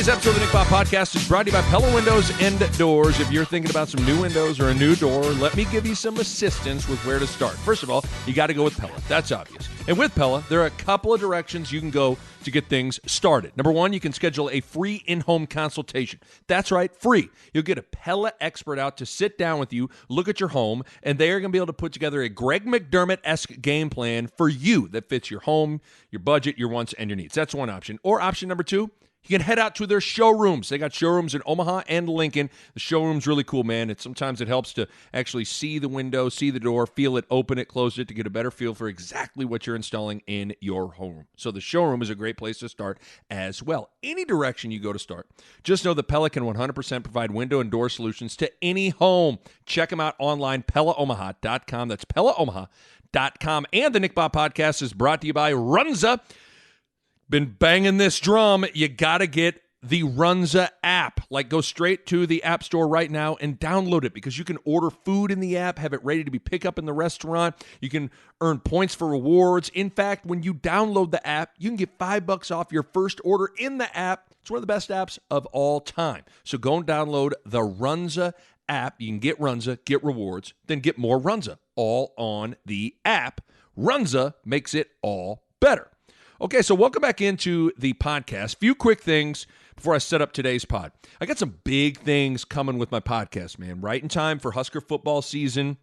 Today's episode of the Nick Bahe Podcast is brought to you by Pella Windows and Doors. If you're thinking about some new windows or a new door, let me give you some assistance with where to start. First of all, you got to go with Pella. That's obvious. And with Pella, there are a couple of directions you can go to get things started. Number one, you can schedule a free in-home consultation. That's right, free. You'll get a Pella expert out to sit down with you, look at your home, and they are going to be able to put together a Greg McDermott-esque game plan for you that fits your home, your budget, your wants, and your needs. That's one option. Or option number two, you can head out to their showrooms. They got showrooms in Omaha and Lincoln. The showroom's really cool, man. Sometimes it helps to actually see the window, see the door, feel it, open it, close it to get a better feel for exactly what you're installing in your home. So the showroom is a great place to start as well. Any direction you go to start, just know that Pella can 100% provide window and door solutions to any home. Check them out online, PellaOmaha.com. That's PellaOmaha.com. And the Nick Bahe Podcast is brought to you by Runza. Been banging this drum. You got to get the Runza app. Like, go straight to the App Store right now and download it, because you can order food in the app, have it ready to be picked up in the restaurant. You can earn points for rewards. In fact, when you download the app, you can get $5 off your first order in the app. It's one of the best apps of all time. So go and download the Runza app. You can get Runza, get rewards, then get more Runza, all on the app. Runza makes it all better. Okay, so welcome back into the podcast. Few quick things before I set up today's pod. I got some big things coming with my podcast, man. Right in time for Husker football season.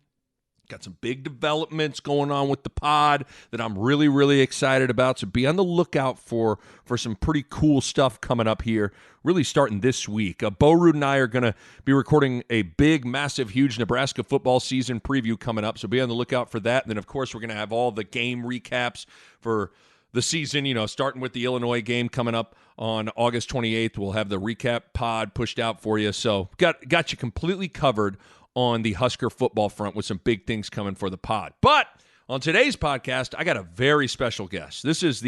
Got some big developments going on with the pod that I'm really, really excited about. So be on the lookout for some pretty cool stuff coming up here, really starting this week. Bo Root and I are going to be recording a big, massive, huge Nebraska football season preview coming up. So be on the lookout for that. And then, of course, we're going to have all the game recaps for the season, starting with the Illinois game coming up on August 28th. We'll have the recap pod pushed out for you. So got you completely covered on the Husker football front with some big things coming for the pod. But on today's podcast, I got a very special guest. This is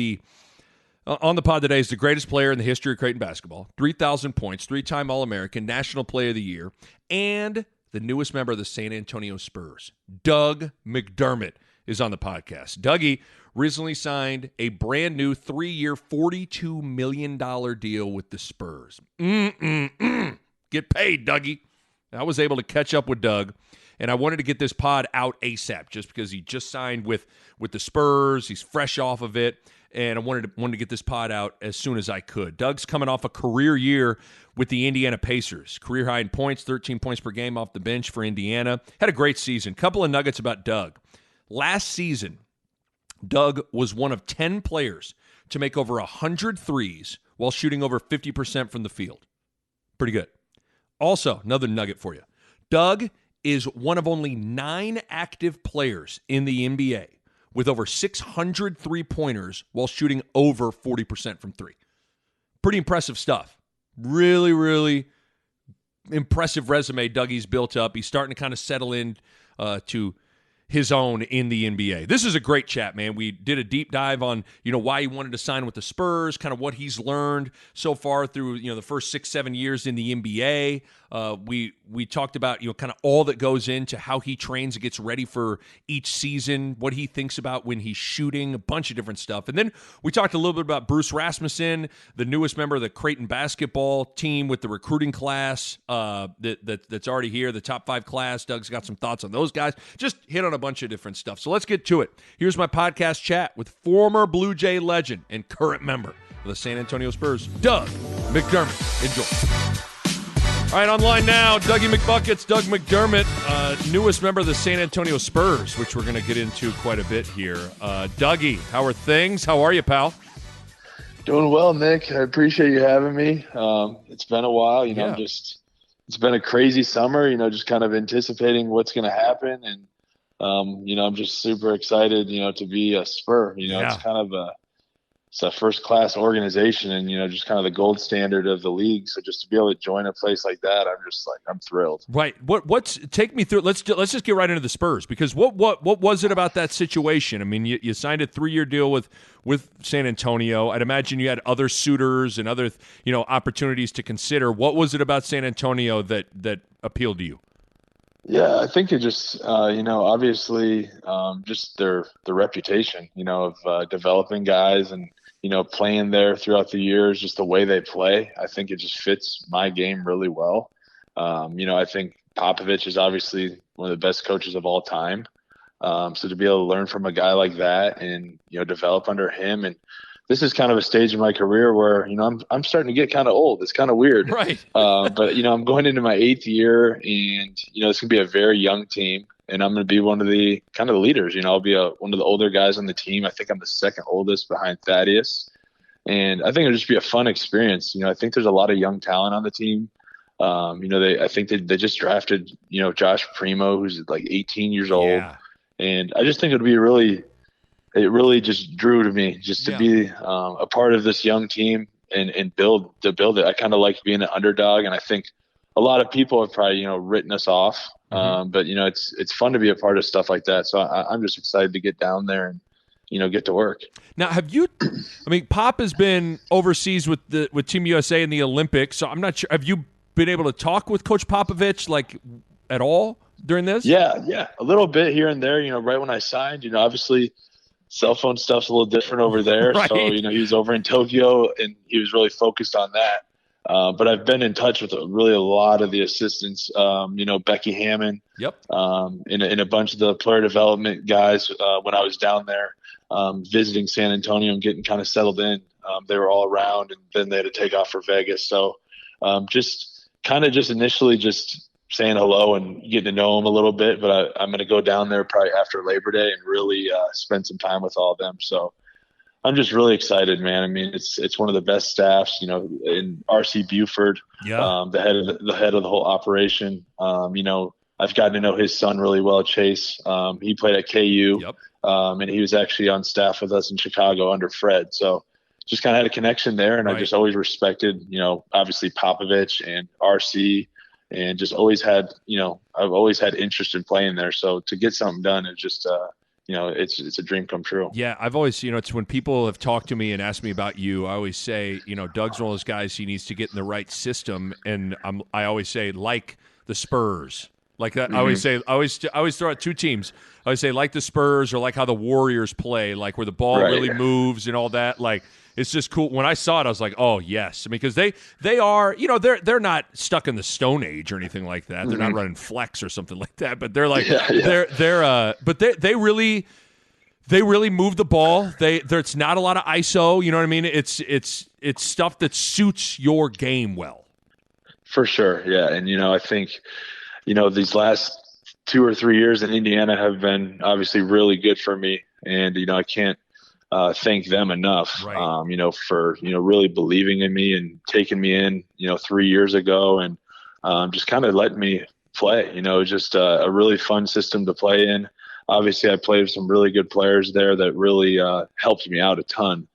on the pod today is the greatest player in the history of Creighton basketball, 3,000 points, three-time All American, National Player of the Year, and the newest member of the San Antonio Spurs, Doug McDermott, is on the podcast. Dougie recently signed a brand new 3-year, $42 million deal with the Spurs. Get paid, Dougie. I was able to catch up with Doug, and I wanted to get this pod out ASAP just because he just signed with the Spurs. He's fresh off of it, and I wanted to get this pod out as soon as I could. Doug's coming off a career year with the Indiana Pacers. Career high in points, 13 points per game off the bench for Indiana. Had a great season. Couple of nuggets about Doug. Last season, Doug was one of 10 players to make over 100 threes while shooting over 50% from the field. Pretty good. Also, another nugget for you. Doug is one of only 9 active players in the NBA with over 600 three-pointers while shooting over 40% from three. Pretty impressive stuff. Really, really impressive resume Dougie's built up. He's starting to kind of settle in to his own in the NBA. This is a great chat, man. We did a deep dive on, why he wanted to sign with the Spurs, kind of what he's learned so far through, the first 6-7 years in the NBA. We talked about, kind of all that goes into how he trains and gets ready for each season, what he thinks about when he's shooting, a bunch of different stuff. And then we talked a little bit about Bruce Rasmussen, the newest member of the Creighton basketball team with the recruiting class that's already here, the top 5 class. Doug's got some thoughts on those guys. Just hit on a bunch of different stuff. So let's get to it. Here's my podcast chat with former Blue Jay legend and current member of the San Antonio Spurs, Doug McDermott. Enjoy. All right, online now, Dougie McBuckets, Doug McDermott, newest member of the San Antonio Spurs, which we're going to get into quite a bit here. Dougie, how are things? How are you, pal? Doing well, Nick. I appreciate you having me. It's been a while, Yeah. it's been a crazy summer, just kind of anticipating what's going to happen. And, I'm just super excited, to be a Spur. Yeah. It's kind of it's a first-class organization and, just kind of the gold standard of the league. So just to be able to join a place like that, I'm thrilled. Right. Take me through, let's just get right into the Spurs, because what was it about that situation? I mean, you signed a 3-year deal with San Antonio. I'd imagine you had other suitors and other, opportunities to consider. What was it about San Antonio that appealed to you? Yeah, I think it just, obviously, just their reputation, of developing guys and, playing there throughout the years, just the way they play. I think it just fits my game really well. I think Popovich is obviously one of the best coaches of all time. So to be able to learn from a guy like that and, develop under him, and this is kind of a stage in my career where, I'm starting to get kind of old. It's kind of weird. Right. But, I'm going into my 8th year, and, it's going to be a very young team, and I'm going to be one of the kind of the leaders. I'll be one of the older guys on the team. I think I'm the second oldest behind Thaddeus. And I think it'll just be a fun experience. I think there's a lot of young talent on the team. I think they just drafted, Josh Primo, who's like 18 years old. Yeah. And I just think it really just drew to me just to be a part of this young team and build it. I kind of like being an underdog, and I think a lot of people have probably, written us off. But it's fun to be a part of stuff like that. So I'm just excited to get down there and, get to work. Now, Pop has been overseas with Team USA in the Olympics, so I'm not sure. Have you been able to talk with Coach Popovich at all during this? Yeah, a little bit here and there. Right when I signed, obviously cell phone stuff's a little different over there. Right. So he was over in Tokyo and he was really focused on that. But I've been in touch with really a lot of the assistants. Becky Hammond. Yep. And a bunch of the player development guys when I was down there visiting San Antonio and getting kind of settled in. They were all around, and then they had to take off for Vegas. So just initially just saying hello and getting to know them a little bit, but I'm going to go down there probably after Labor Day and really spend some time with all of them. So I'm just really excited, man. I mean, it's one of the best staffs, in RC Buford, the head of the whole operation. I've gotten to know his son really well, Chase. He played at KU, and he was actually on staff with us in Chicago under Fred. So just kind of had a connection there, and I just always respected, obviously Popovich and RC. And just always had, I've always had interest in playing there. So to get something done is just, it's a dream come true. Yeah, I've always, it's when people have talked to me and asked me about you, I always say, Doug's one of those guys, he needs to get in the right system. And I always say, like the Spurs. Like that, I always say, I always throw out two teams. I always say, like the Spurs or like how the Warriors play, like where the ball really moves and all that. Like, it's just cool. When I saw it, I was like, "Oh yes," because they are, they're not stuck in the Stone Age or anything like that. They're not running flex or something like that. But they're like, but they really move the ball. There's not a lot of ISO. You know what I mean? It's stuff that suits your game well. For sure, yeah. And I think, these last 2 or 3 years in Indiana have been obviously really good for me, and I can't thank them enough, right. For, really believing in me and taking me in, 3 years ago and just kind of letting me play, just a really fun system to play in. Obviously, I played with some really good players there that really helped me out a ton.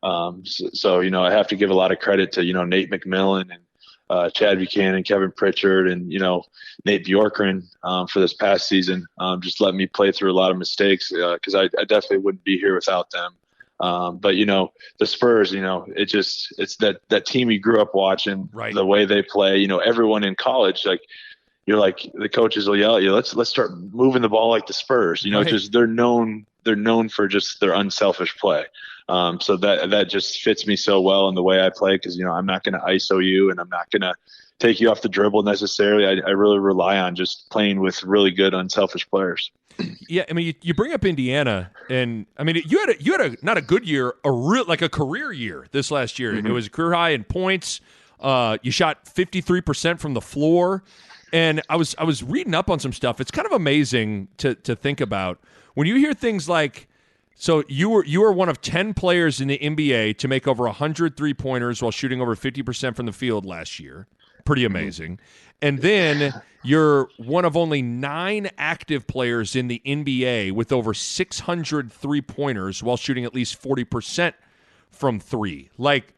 So, I have to give a lot of credit to, Nate McMillan and Chad Buchanan, Kevin Pritchard, and, Nate Bjorkgren for this past season. Just let me play through a lot of mistakes because I definitely wouldn't be here without them. But the Spurs, it's that team you grew up watching, right. The way they play, everyone in college, like you're like the coaches will yell at you, let's start moving the ball like the Spurs, right. just they're known for just their unselfish play. So that just fits me so well in the way I play. Cause I'm not going to ISO you and I'm not going to take you off the dribble necessarily. I really rely on just playing with really good unselfish players. Yeah, I mean, you bring up Indiana, and I mean, you had a not a good year, a career year this last year. It was a career high in points. You shot 53% from the floor, and I was reading up on some stuff. It's kind of amazing to think about when you hear things like. So you were one of 10 players in the NBA to make over 100 3-pointers while shooting over 50% from the field last year. Pretty amazing. And then you're one of only 9 active players in the NBA with over 600 3-pointers while shooting at least 40% from 3. Like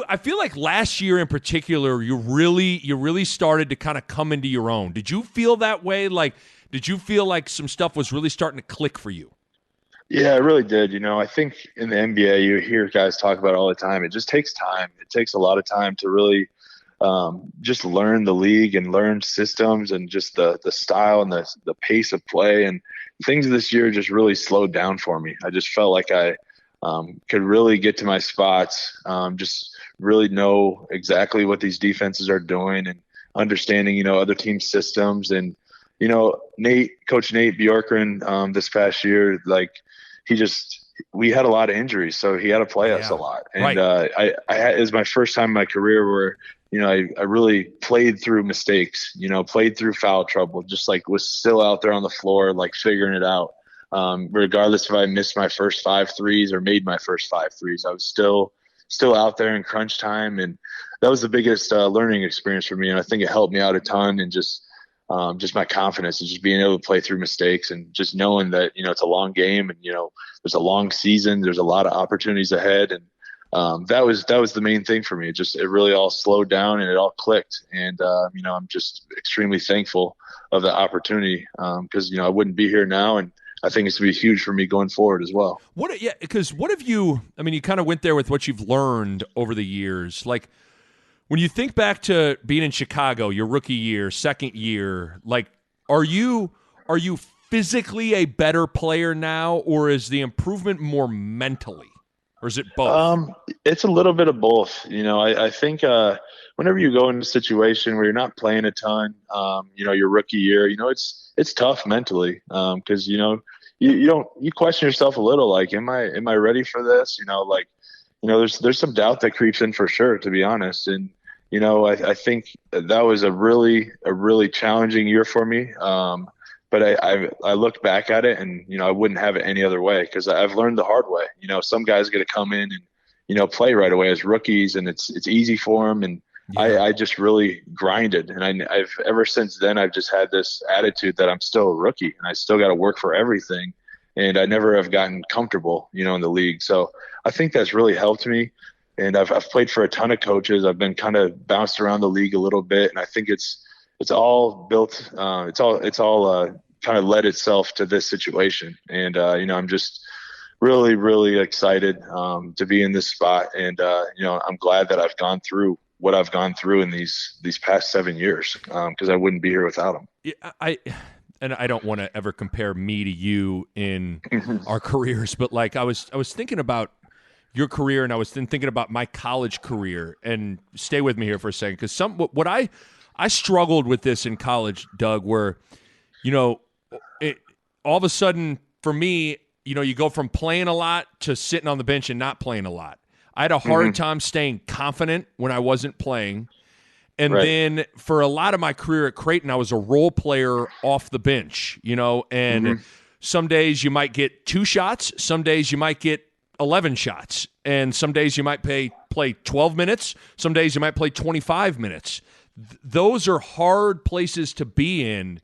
I feel like last year in particular, you really started to kind of come into your own. Did you feel that way? Like, did you feel like some stuff was really starting to click for you? Yeah, I really did. I think in the NBA, you hear guys talk about it all the time. It just takes time. It takes a lot of time to really just learn the league and learn systems and just the style and the pace of play, and things this year just really slowed down for me. I just felt like I could really get to my spots, just really know exactly what these defenses are doing and understanding, other teams' systems. And, Coach Nate Bjorkgren, this past year, like we had a lot of injuries, so he had to play us a lot. And it was my first time in my career where, I really played through mistakes, played through foul trouble, just like was still out there on the floor, like figuring it out. Regardless if I missed my first 5 threes or made my first 5 threes, I was still out there in crunch time. And that was the biggest learning experience for me. And I think it helped me out a ton, and just my confidence and just being able to play through mistakes and just knowing that, it's a long game and, there's a long season, there's a lot of opportunities ahead. And that was the main thing for me. It really all slowed down and it all clicked. And, I'm just extremely thankful of the opportunity because, I wouldn't be here now. And I think it's going to be huge for me going forward as well. Because what have you – I mean, you kind of went there with what you've learned over the years. Like, when you think back to being in Chicago, your rookie year, second year, like, are you physically a better player now, or is the improvement more mentally, or is it both? It's a little bit of both. I think whenever you go in a situation where you're not playing a ton, your rookie year, it's tough mentally because you question yourself a little, like, am I ready for this? There's some doubt that creeps in for sure, to be honest. And, I think that was a really challenging year for me. But I looked back at it and, I wouldn't have it any other way because I've learned the hard way. Some guys get to come in and, play right away as rookies, and it's easy for them. And I just really grinded. And I've ever since then, I've just had this attitude that I'm still a rookie and I still got to work for everything. And I never have gotten comfortable, in the league. So I think that's really helped me. And I've played for a ton of coaches. I've been kind of bounced around the league a little bit. And I think it's all built. It's all kind of led itself to this situation. And, I'm just really, really excited to be in this spot. And, I'm glad that I've gone through what I've gone through in these past 7 years because I wouldn't be here without them. Yeah, and I don't want to ever compare me to you in our careers, but like I was thinking about your career, and I was thinking about my college career. And stay with me here for a second, because what I struggled with this in college, Doug, where all of a sudden for me, you go from playing a lot to sitting on the bench and not playing a lot. I had a hard time staying confident when I wasn't playing. And then for a lot of my career at Creighton, I was a role player off the bench, and some days you might get 2 shots, some days you might get 11 shots, and some days you might play 12 minutes, some days you might play 25 minutes. Those are hard places to be in.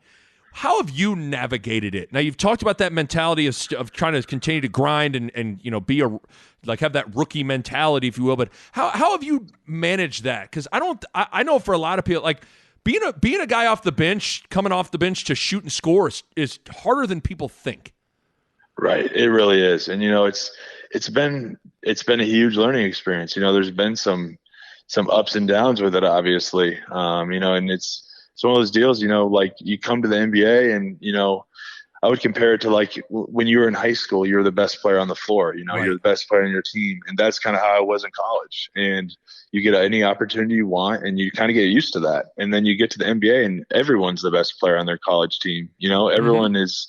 How have you navigated it? Now, you've talked about that mentality of trying to continue to grind and be have that rookie mentality, if you will. But how have you managed that? Because I know for a lot of people, like being a guy off the bench, coming off the bench to shoot and score is harder than people think. Right, it really is, and it's been a huge learning experience. There's been some ups and downs with it, obviously. And it's one of those deals, like you come to the NBA and, I would compare it to like when you were in high school, you were the best player on the floor, you're the best player on your team. And that's kind of how I was in college. And you get any opportunity you want and you kind of get used to that. And then you get to the NBA and everyone's the best player on their college team. Everyone is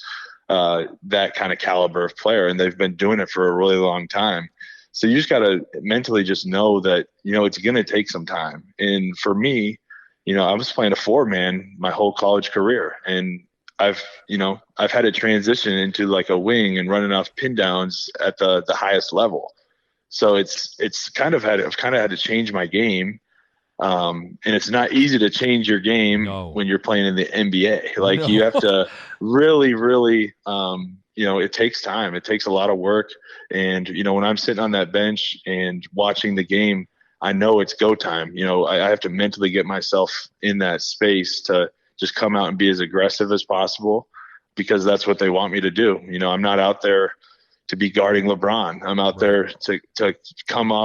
that kind of caliber of player, and they've been doing it for a really long time. So you just got to mentally just know that, it's going to take some time. And for me, I was playing a 4-man my whole college career, and I've had to transition into like a wing and running off pin downs at the highest level. So I've kind of had to change my game. And it's not easy to change your game when you're playing in the NBA. Like you have to really, really, it takes time. It takes a lot of work. And, when I'm sitting on that bench and watching the game, I know it's go time. I have to mentally get myself in that space to just come out and be as aggressive as possible, because that's what they want me to do. I'm not out there to be guarding LeBron. I'm out there to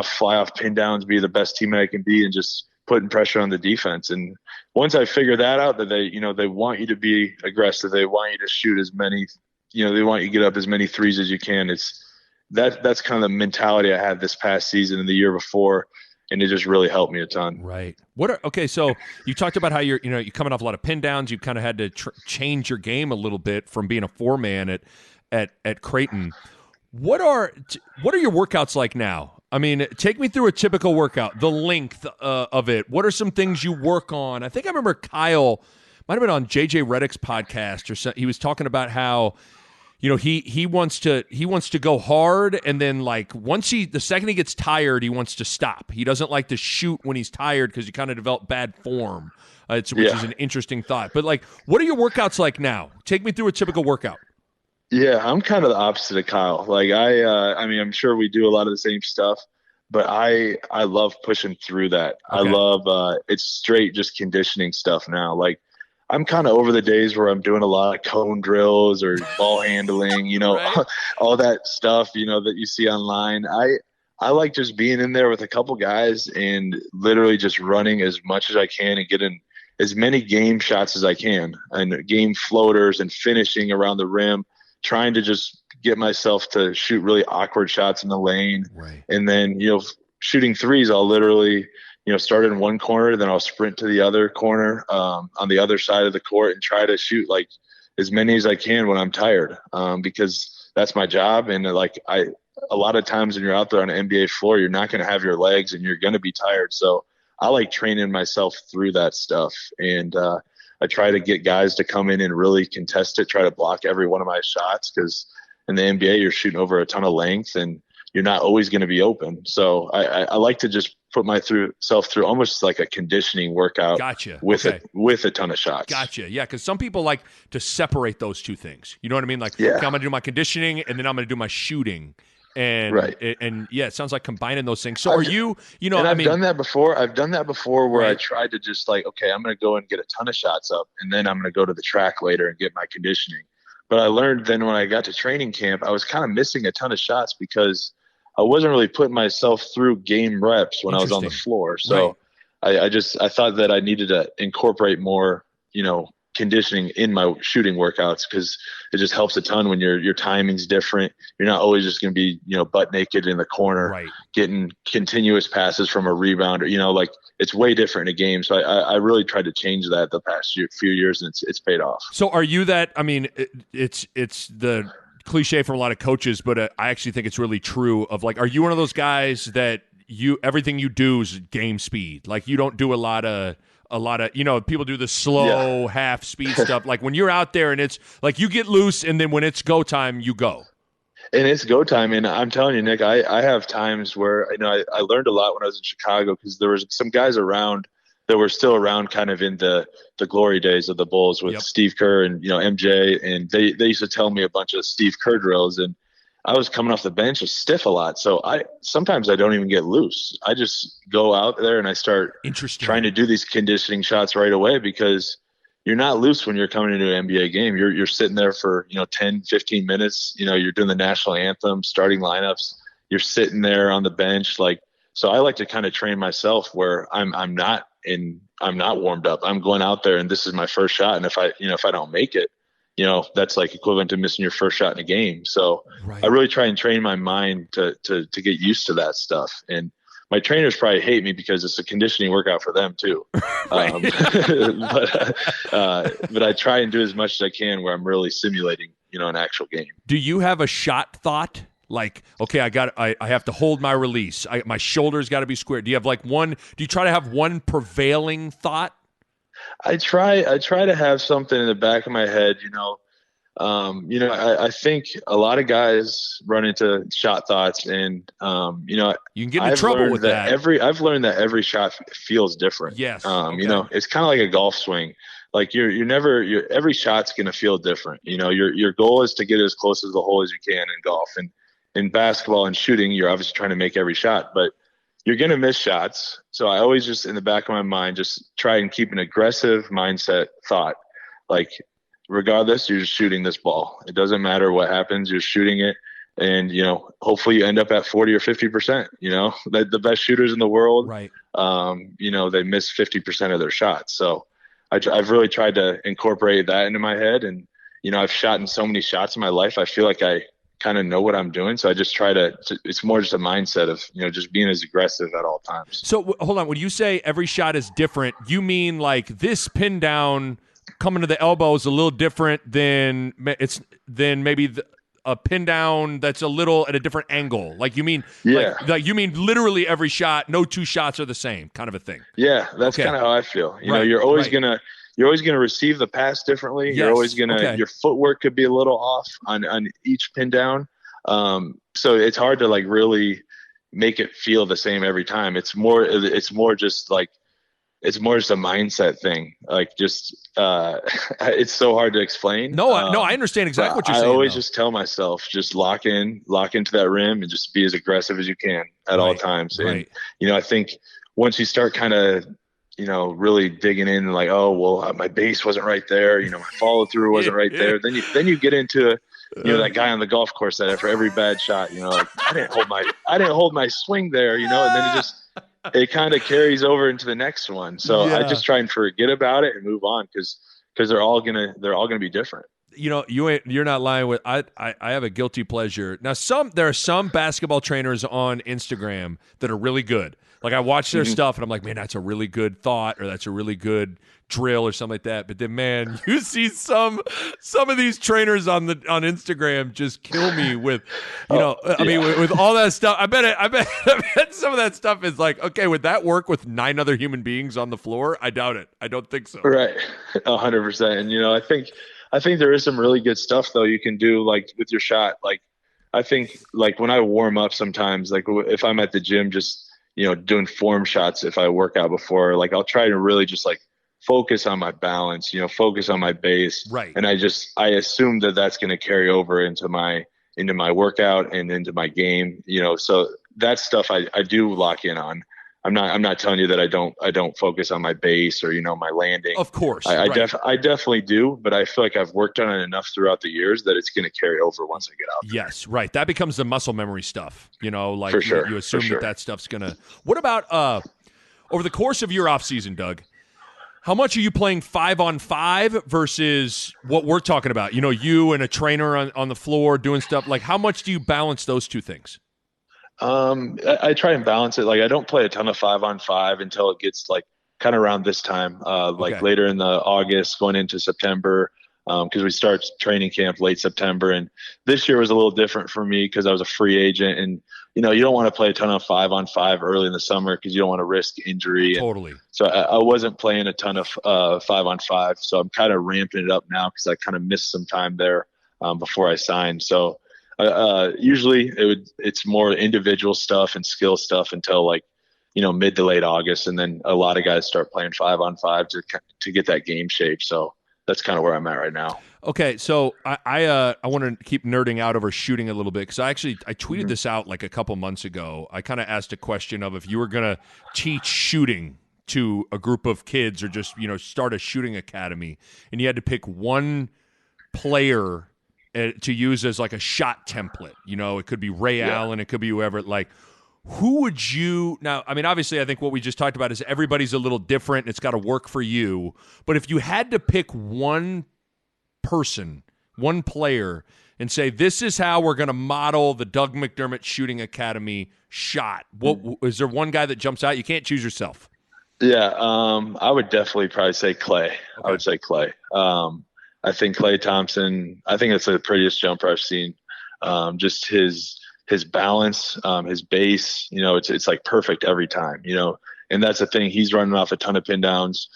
fly off pin downs, be the best teammate I can be, and just putting pressure on the defense. And once I figured that out, that they want you to be aggressive, they want you to shoot as many, they want you to get up as many threes as you can. That's kind of the mentality I had this past season and the year before, and it just really helped me a ton. Right. Okay, so you talked about how you're coming off a lot of pin downs. You kind of had to change your game a little bit from being a 4-man at Creighton. What are your workouts like now? I mean, take me through a typical workout, the length of it. What are some things you work on? I think I remember Kyle might have been on JJ Redick's podcast, or something. He was talking about how he wants to go hard, and then like the second he gets tired, he wants to stop. He doesn't like to shoot when he's tired because you kind of develop bad form. Which is an interesting thought. But like, what are your workouts like now? Take me through a typical workout. Yeah, I'm kind of the opposite of Kyle. Like I mean, I'm sure we do a lot of the same stuff, but I love pushing through that. Okay. I love it's straight just conditioning stuff now. Like I'm kind of over the days where I'm doing a lot of cone drills or ball handling, Right. all that stuff, that you see online. I like just being in there with a couple guys and literally just running as much as I can and getting as many game shots as I can, and game floaters and finishing around the rim, trying to just get myself to shoot really awkward shots in the lane. Right. And then, shooting threes, I'll literally, start in one corner, then I'll sprint to the other corner on the other side of the court and try to shoot like as many as I can when I'm tired, because that's my job. And like a lot of times when you're out there on an NBA floor, you're not going to have your legs and you're going to be tired. So I like training myself through that stuff. And I try to get guys to come in and really contest it, try to block every one of my shots, because in the NBA, you're shooting over a ton of length and you're not always going to be open. So I like to just put myself through almost like a conditioning workout. Gotcha. with a ton of shots. Gotcha. Yeah, because some people like to separate those two things. You know what I mean? Like, Yeah. okay, I'm going to do my conditioning, and then I'm going to do my shooting. And Right. It sounds like combining those things. So I've done that before. I've done that before where Right. I tried to just like, okay, I'm going to go and get a ton of shots up, and then I'm going to go to the track later and get my conditioning. But I learned then when I got to training camp, I was kind of missing a ton of shots because I wasn't really putting myself through game reps when I was on the floor. So right. I thought that I needed to incorporate more, conditioning in my shooting workouts, because it just helps a ton when your timing's different. You're not always just going to be, butt naked in the corner, right. getting continuous passes from a rebounder, like it's way different in a game. So I really tried to change that the past few years, and it's paid off. So are you that, I mean, it's the cliche from a lot of coaches, but I actually think it's really true of like, are you one of those guys that everything you do is game speed? Like you don't do a lot of, people do the slow half speed stuff. Like when you're out there and it's like you get loose, and then when it's go time, you go. And it's go time. And I'm telling you, Nick, I have times where, I learned a lot when I was in Chicago, because there was some guys around that were still around kind of in the glory days of the Bulls with Steve Kerr and, MJ. And they used to tell me a bunch of Steve Kerr drills, and I was coming off the bench just stiff a lot. So sometimes I don't even get loose. I just go out there and I start trying to do these conditioning shots right away, because you're not loose when you're coming into an NBA game. You're sitting there for, 10, 15 minutes, you're doing the national anthem, starting lineups, you're sitting there on the bench. Like, so I like to kind of train myself where I'm not warmed up. I'm going out there and this is my first shot. And if I don't make it, that's like equivalent to missing your first shot in a game. So right. I really try and train my mind to get used to that stuff. And my trainers probably hate me because it's a conditioning workout for them too. But I try and do as much as I can where I'm really simulating, an actual game. Do you have a shot thought? Like, okay, I have to hold my release. My shoulder's got to be square. Do you have do you try to have one prevailing thought? I try to have something in the back of my head, I think a lot of guys run into shot thoughts, and you can get into trouble with that. I've learned that every shot feels different. Yes. Okay. It's kind of like a golf swing. Like every shot's going to feel different. Your goal is to get as close to the hole as you can in golf, and in basketball and shooting, you're obviously trying to make every shot, but you're going to miss shots. So I always just in the back of my mind, just try and keep an aggressive mindset thought. Like regardless, you're just shooting this ball. It doesn't matter what happens. You're shooting it. and hopefully you end up at 40 or 50%. The best shooters in the world, Right. they miss 50% of their shots. So I've really tried to incorporate that into my head, and I've shot in so many shots in my life. I feel like I kind of know what I'm doing. So I just try it's more just a mindset of, just being as aggressive at all times. So hold on. When you say every shot is different, you mean like this pin down coming to the elbow is a little different than maybe a pin down that's a little at a different angle. Like you mean, like you mean literally every shot, no two shots are the same kind of a thing. Yeah. That's kind of how I feel. You're always going to receive the pass differently. Yes. You're always going to, your footwork could be a little off on each pin down. So it's hard to like really make it feel the same every time. It's more just a mindset thing. Like it's so hard to explain. No, I understand exactly what you're saying. I always just tell myself, just lock into that rim and just be as aggressive as you can at all times. Right. And, I think once you start kind of, really digging in, like, oh, well, my base wasn't right there. My follow through wasn't right there. Then you get into, that guy on the golf course that after every bad shot, like I didn't hold my swing there, and then it kind of carries over into the next one. So I just try and forget about it and move on because they're all gonna be different. You're not lying with I have a guilty pleasure. Now there are some basketball trainers on Instagram that are really good. Like I watch their stuff and I'm like, man, that's a really good thought, or that's a really good drill or something like that. But then, man, you see some of these trainers on Instagram just kill me with, with all that stuff. I bet some of that stuff is like, okay, would that work with 9 other human beings on the floor? I doubt it. I don't think so. Right. 100%. And, I think there is some really good stuff though you can do like with your shot. Like I think like when I warm up sometimes, like if I'm at the gym, just, doing form shots, if I work out before, like I'll try to really just like focus on my balance, focus on my base. Right. And I assume that that's going to carry over into my workout and into my game, so that stuff I do lock in on. I'm not telling you that I don't focus on my base or, my landing. Of course. I definitely do, but I feel like I've worked on it enough throughout the years that it's going to carry over once I get out there. Yes, right. That becomes the muscle memory stuff, like for sure, you assume that stuff's going to. What about over the course of your offseason, Doug? How much are you playing 5-on-5 versus what we're talking about? You and a trainer on the floor doing stuff. Like how much do you balance those two things? I try and balance it. Like I don't play a ton of 5-on-5 until it gets like kind of around this time, like later in the August going into September, because we start training camp late September. And this year was a little different for me because I was a free agent, and you don't want to play a ton of 5-on-5 early in the summer because you don't want to risk injury. Totally. So I wasn't playing a ton of 5-on-5. So I'm kind of ramping it up now because I kind of missed some time there before I signed. So usually it's more individual stuff and skill stuff until like, mid to late August. And then a lot of guys start playing 5-on-5 to get that game shape. So that's kind of where I'm at right now. Okay. So I want to keep nerding out over shooting a little bit. Cause I tweeted this out like a couple months ago. I kind of asked a question of if you were going to teach shooting to a group of kids or just, start a shooting academy, and you had to pick one player to use as like a shot template. It could be Ray Allen, it could be whoever. Like, who would you now? I mean, obviously, I think what we just talked about is everybody's a little different. And it's got to work for you. But if you had to pick one person, one player, and say this is how we're going to model the Doug McDermott Shooting Academy shot, what is there one guy that jumps out? You can't choose yourself. Yeah, I would definitely probably say Clay. Okay. I would say Clay. I think Klay Thompson, I think it's the prettiest jumper I've seen. Just his balance, his base, it's like perfect every time, and that's the thing. He's running off a ton of pin downs.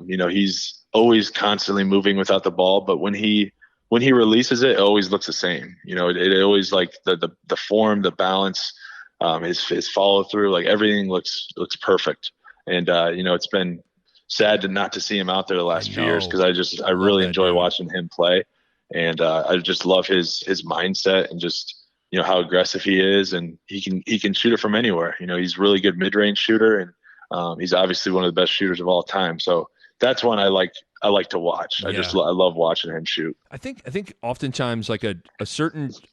He's always constantly moving without the ball, but when he releases it, it always looks the same. It always like the form, the balance, his follow through, like everything looks perfect. And, it's been sad not to see him out there the last few years because I really enjoy watching him play, and I just love his mindset and just how aggressive he is, and he can shoot it from anywhere. He's a really good mid-range shooter, and he's obviously one of the best shooters of all time. So that's one I like to watch. Yeah. I love watching him shoot. I think oftentimes like a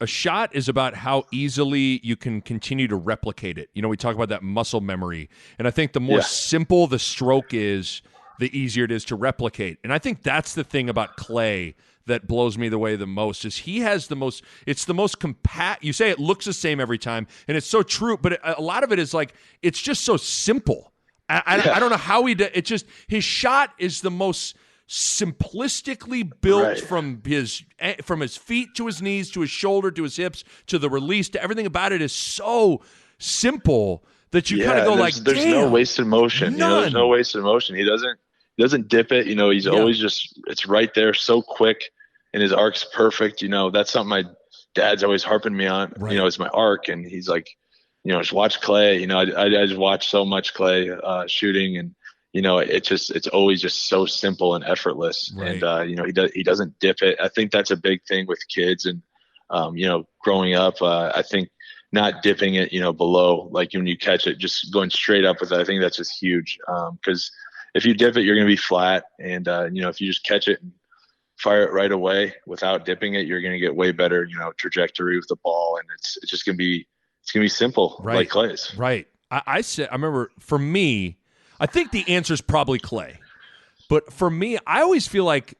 shot is about how easily you can continue to replicate it. We talk about that muscle memory, and I think the more simple the stroke is, the easier it is to replicate. And I think that's the thing about Clay that blows me the most is he has it's the most compact. You say it looks the same every time, and it's so true, but a lot of it is like, it's just so simple. I don't know how it just, his shot is the most simplistically built from his feet to his knees to his shoulder to his hips to the release to everything about it is so simple that you kind of go there's no wasted motion. There's no wasted motion. He doesn't dip it. He's always just, it's right there so quick, and his arc's perfect. That's something my dad's always harping me on. It's my arc, and he's like, just watch Clay. I just watch so much Clay shooting, and it's always just so simple and effortless. Right. And he doesn't dip it. I think that's a big thing with kids, and growing up, I think not dipping it, below, like when you catch it, just going straight up with it. I think that's just huge. Because if you dip it, you're going to be flat, and if you just catch it and fire it right away without dipping it, you're going to get way better, trajectory with the ball, and it's just going to be simple, like Clay's. Right. I remember, for me, I think the answer is probably Clay. But for me, I always feel like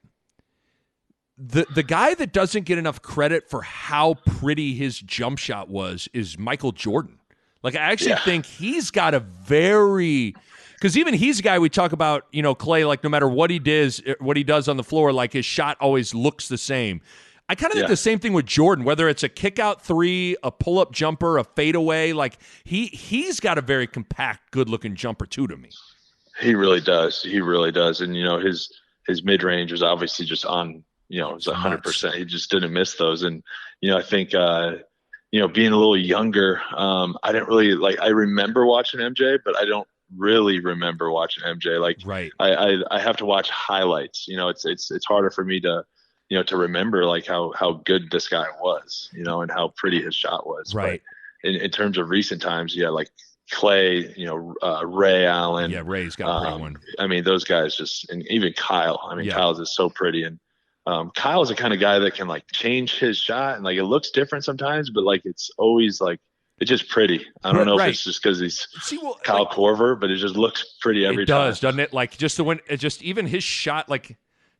the guy that doesn't get enough credit for how pretty his jump shot was is Michael Jordan. Like, I actually think he's got a very – because even he's a guy we talk about, Clay, like no matter what he does on the floor, like his shot always looks the same. I kind of think the same thing with Jordan, whether it's a kick-out three, a pull-up jumper, a fadeaway. Like, he's got a very compact, good-looking jumper, too, to me. He really does. And, his mid-range was obviously just on, it was 100%. He just didn't miss those. And, I think, being a little younger, I didn't really, I remember watching MJ, but I don't really remember watching MJ. I have to watch highlights. It's harder for me to, to remember how good this guy was, and how pretty his shot was. Right. But in terms of recent times, like Clay, Ray Allen. Yeah, Ray's got a pretty one. I mean, those guys just, and even Kyle. I mean, Kyle's is so pretty. And Kyle's the kind of guy that can change his shot, and it looks different sometimes, but it's always it's just pretty. I don't know if it's just because he's Kyle Korver, but it just looks pretty every time. It does, doesn't it? Just even his shot,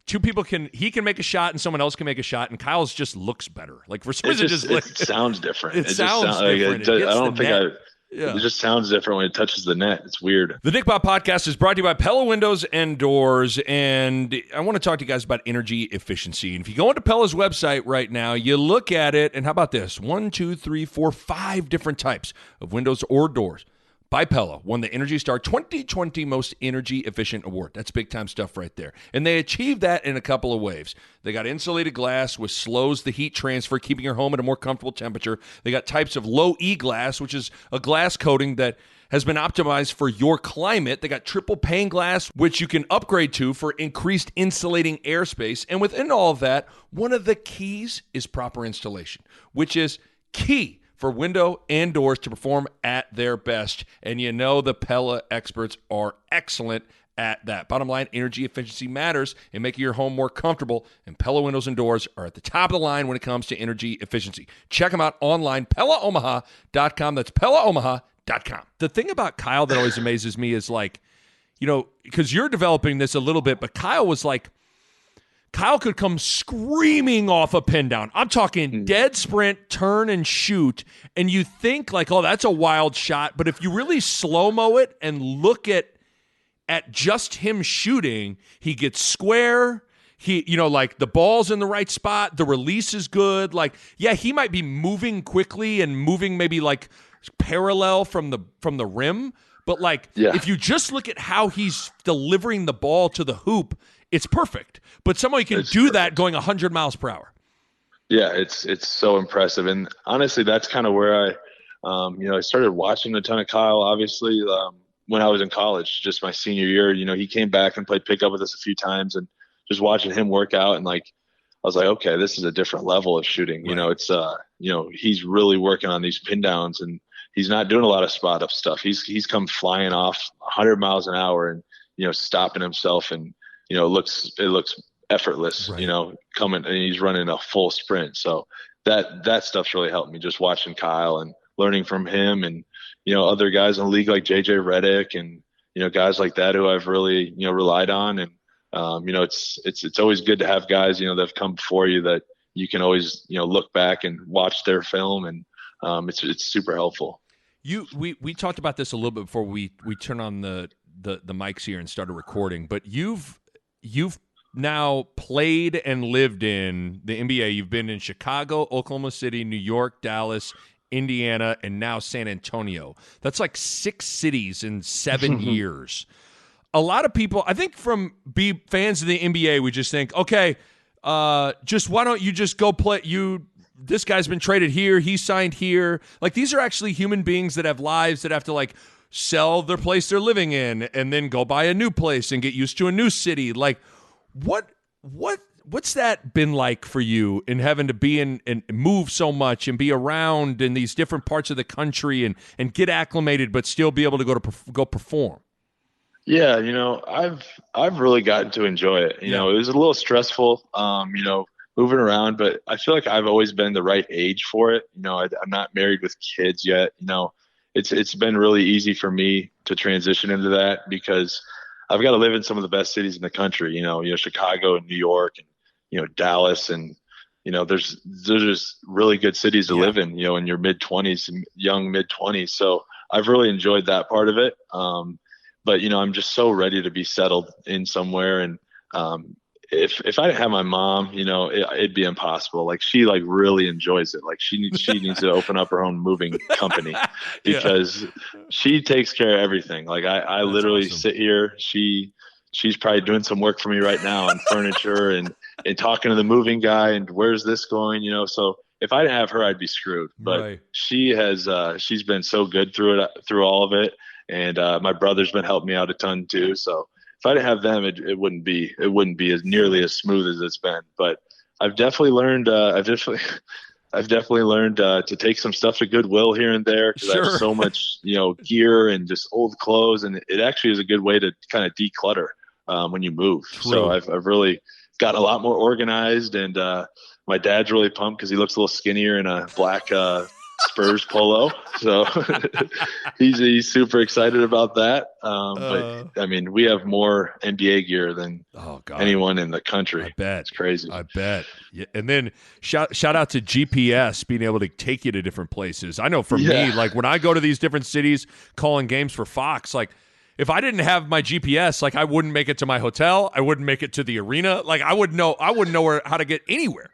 two people he can make a shot and someone else can make a shot, and Kyle's just looks better. For some reason, it sounds different. It sounds different. It just sounds different when it touches the net. It's weird. The Nick Bob Podcast is brought to you by Pella Windows and Doors, and I want to talk to you guys about energy efficiency. And if you go onto Pella's website right now, you look at it, and how about this? 1, 2, 3, 4, 5 different types of windows or doors by Pella won the Energy Star 2020 Most Energy Efficient Award. That's big-time stuff right there. And they achieved that in a couple of ways. They got insulated glass, which slows the heat transfer, keeping your home at a more comfortable temperature. They got types of low-E glass, which is a glass coating that has been optimized for your climate. They got triple pane glass, which you can upgrade to for increased insulating airspace. And within all of that, one of the keys is proper installation, which is key for window and doors to perform at their best. And the Pella experts are excellent at that. Bottom line, energy efficiency matters in making your home more comfortable, and Pella windows and doors are at the top of the line when it comes to energy efficiency. Check them out online, PellaOmaha.com. That's PellaOmaha.com. The thing about Kyle that always amazes me is because you're developing this a little bit, but Kyle could come screaming off a pin down. I'm talking dead sprint, turn and shoot, and you think oh, that's a wild shot. But if you really slow-mo it and look at just him shooting, he gets square. He, the ball's in the right spot. The release is good. He might be moving quickly and moving maybe parallel from the rim. But if you just look at how he's delivering the ball to the hoop, it's perfect. But somehow you can do that going 100 miles per hour. Yeah, it's so impressive. And honestly, that's kind of where I started watching a ton of Kyle, obviously, when I was in college, just my senior year. He came back and played pickup with us a few times, and just watching him work out, and I was like, okay, this is a different level of shooting. Right. It's he's really working on these pin downs, and he's not doing a lot of spot up stuff. He's come flying off 100 miles an hour and stopping himself and it looks effortless, Right. coming, and he's running a full sprint. So that stuff's really helped me, just watching Kyle and learning from him, and other guys in the league like JJ Redick, and guys like that who I've really relied on. And it's always good to have guys that have come before you that you can always look back and watch their film, and it's super helpful. We talked about this a little bit before we turn on the mics here and started recording, but you've now played and lived in the NBA. You've been in Chicago, Oklahoma City, New York, Dallas, Indiana, and now San Antonio. That's like 6 cities in 7 years. A lot of people, I think, from fans of the NBA, we just think, okay, just why don't you just go play? This guy's been traded here, he signed here. Like, these are actually human beings that have lives that have to like sell their place they're living in and then go buy a new place and get used to a new city. Like, what's that been like for you in having to be in and move so much and be around in these different parts of the country and get acclimated but still be able to go perform? Yeah, I've really gotten to enjoy it. It was a little stressful, moving around, but I feel like I've always been the right age for it. I'm not married with kids yet. It's been really easy for me to transition into that because I've got to live in some of the best cities in the country, Chicago and New York and, Dallas, and, there's just really good cities to live in, in your mid-20s, young mid-20s. So I've really enjoyed that part of it. But, I'm just so ready to be settled in somewhere. And if I didn't have my mom, it'd be impossible. Like, she really enjoys it. Like, she needs to open up her own moving company because she takes care of everything. Like, I literally awesome. sit here. She's probably doing some work for me right now on furniture and talking to the moving guy and where's this going, So if I didn't have her, I'd be screwed. But she's been so good through all of it. And my brother's been helping me out a ton too. So if I didn't have them, it wouldn't be as nearly as smooth as it's been. But I've definitely learned. I've definitely learned to take some stuff to Goodwill here and there because I have so much gear and just old clothes, and it actually is a good way to kind of declutter when you move. True. So I've really gotten a lot more organized, and my dad's really pumped because he looks a little skinnier in a black Spurs polo, so he's super excited about that. But I mean, we have more NBA gear than anyone in the country. I bet it's crazy. I bet. Yeah. And then shout out to GPS being able to take you to different places. I know for me, like when I go to these different cities calling games for Fox, like if I didn't have my GPS, like I wouldn't make it to my hotel. I wouldn't make it to the arena. Like I wouldn't know how to get anywhere.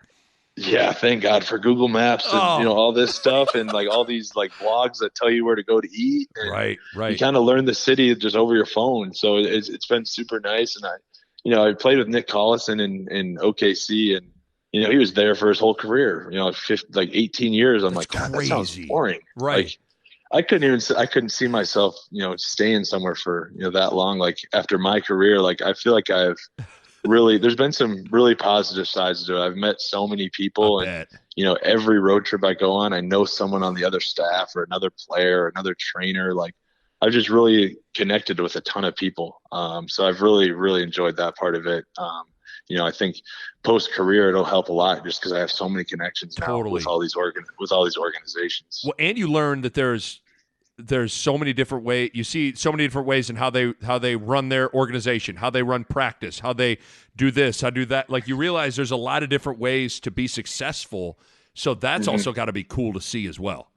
Yeah, thank God for Google Maps and all this stuff and like all these like blogs that tell you where to go to eat. And right. You kind of learn the city just over your phone, so it's been super nice. And I played with Nick Collison in OKC, and he was there for his whole career. 18 years. I'm like, God, that sounds boring. Right. Like, I couldn't see myself staying somewhere for that long. Like after my career, like I feel like there's been some really positive sides to it. I've met so many people, and every road trip I go on, I know someone on the other staff or another player or another trainer. Like I've just really connected with a ton of people. So I've really, really enjoyed that part of it. I think post career it'll help a lot just because I have so many connections now with all these organizations. Well, and you learn that there's so many different ways. You see so many different ways in how they run their organization, how they run practice, how they do this, how do that. Like you realize there's a lot of different ways to be successful. So that's also got to be cool to see as well.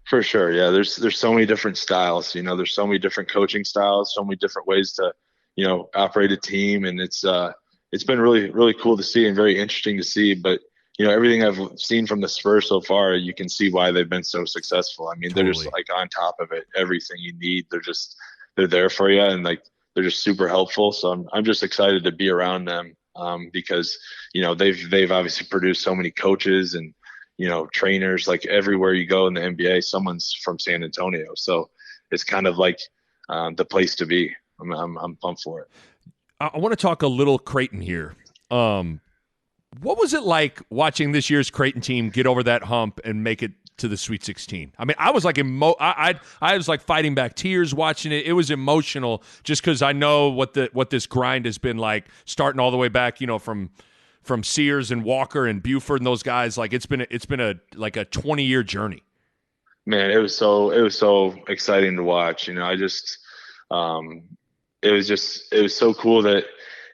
For sure. Yeah. There's so many different styles, there's so many different coaching styles, so many different ways to, operate a team. And it's been really, really cool to see and very interesting to see, but everything I've seen from the Spurs so far, you can see why they've been so successful. I mean, They're just like on top of it. Everything you need, they're there for you, and like they're just super helpful. So I'm just excited to be around them because they've obviously produced so many coaches and trainers. Like everywhere you go in the NBA, someone's from San Antonio. So it's kind of like the place to be. I'm pumped for it. I want to talk a little Creighton here. What was it like watching this year's Creighton team get over that hump and make it to the Sweet 16. I mean, I was like I was like fighting back tears watching it. It was emotional just because I know what this grind has been like, starting all the way back, from Sears and Walker and Buford and those guys. Like it's been a 20-year journey. Man, it was so exciting to watch. I just it was so cool that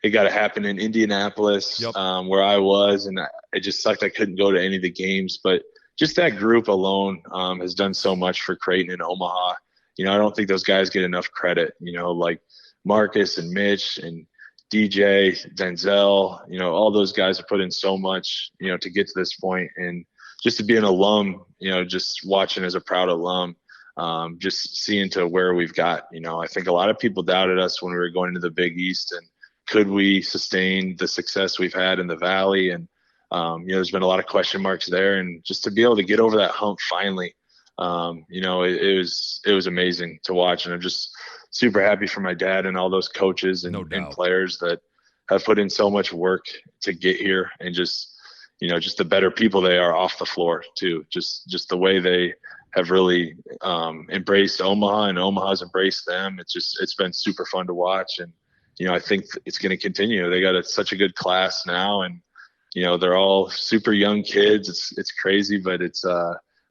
it got to happen in Indianapolis, Yep. Where I was, and it just sucked I couldn't go to any of the games. But just that group alone has done so much for Creighton and Omaha. I don't think those guys get enough credit. Like Marcus and Mitch and DJ, Denzel. All those guys have put in so much, to get to this point, and just to be an alum. Just watching as a proud alum. Just seeing to where we've got. I think a lot of people doubted us when we were going to the Big East, and could we sustain the success we've had in the Valley? And there's been a lot of question marks there, and just to be able to get over that hump finally, it was amazing to watch, and I'm just super happy for my dad and all those coaches and players that have put in so much work to get here, and just the better people they are off the floor too. Just the way they have really embraced Omaha, and Omaha's embraced them. It's been super fun to watch, and I think it's going to continue. They got such a good class now, and they're all super young kids. It's crazy, but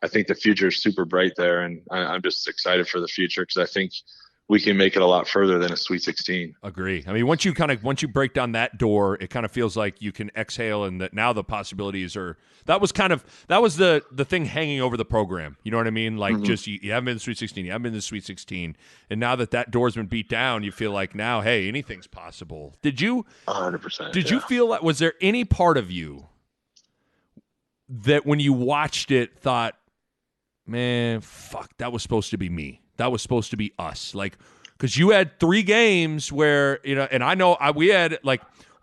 I think the future is super bright there, and I'm just excited for the future because I think we can make it a lot further than a Sweet 16. Agree. I mean, once you break down that door, it kind of feels like you can exhale, and that now the possibilities are. That was the thing hanging over the program. You know what I mean? Like, just you haven't been in the Sweet 16, you haven't been in the Sweet 16, and now that door's been beat down, you feel like now, hey, anything's possible. Did you? 100%. Did you feel like, was there any part of you that when you watched it thought, man, fuck, that was supposed to be me? That was supposed to be us. Like, because you had 3 games where, and I know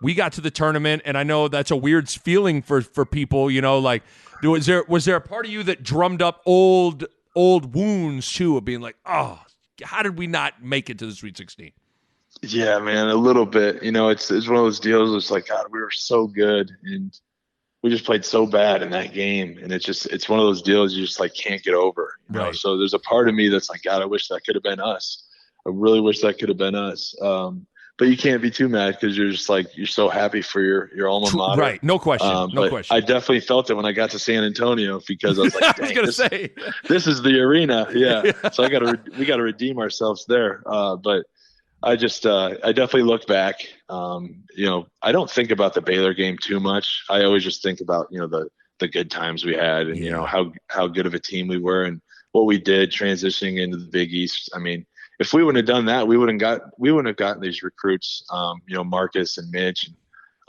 we got to the tournament, and I know that's a weird feeling for people, like, was there a part of you that drummed up old wounds too, of being like, oh, how did we not make it to the Sweet 16? Yeah, man, a little bit. It's one of those deals. It's like, God, we were so good, and we just played so bad in that game, and it's one of those deals you just like can't get over. Right. So there's a part of me that's like, God, I wish that could have been us. I really wish that could have been us. But you can't be too mad because you're just like, you're so happy for your alma mater. Right. No question. No question. I definitely felt it when I got to San Antonio because I was like, I was gonna say, this is the arena. Yeah. So we got to redeem ourselves there. But I definitely look back. I don't think about the Baylor game too much. I always just think about, the good times we had, and, how good of a team we were and what we did transitioning into the Big East. I mean, if we wouldn't have done that, we wouldn't have gotten these recruits, Marcus and Mitch and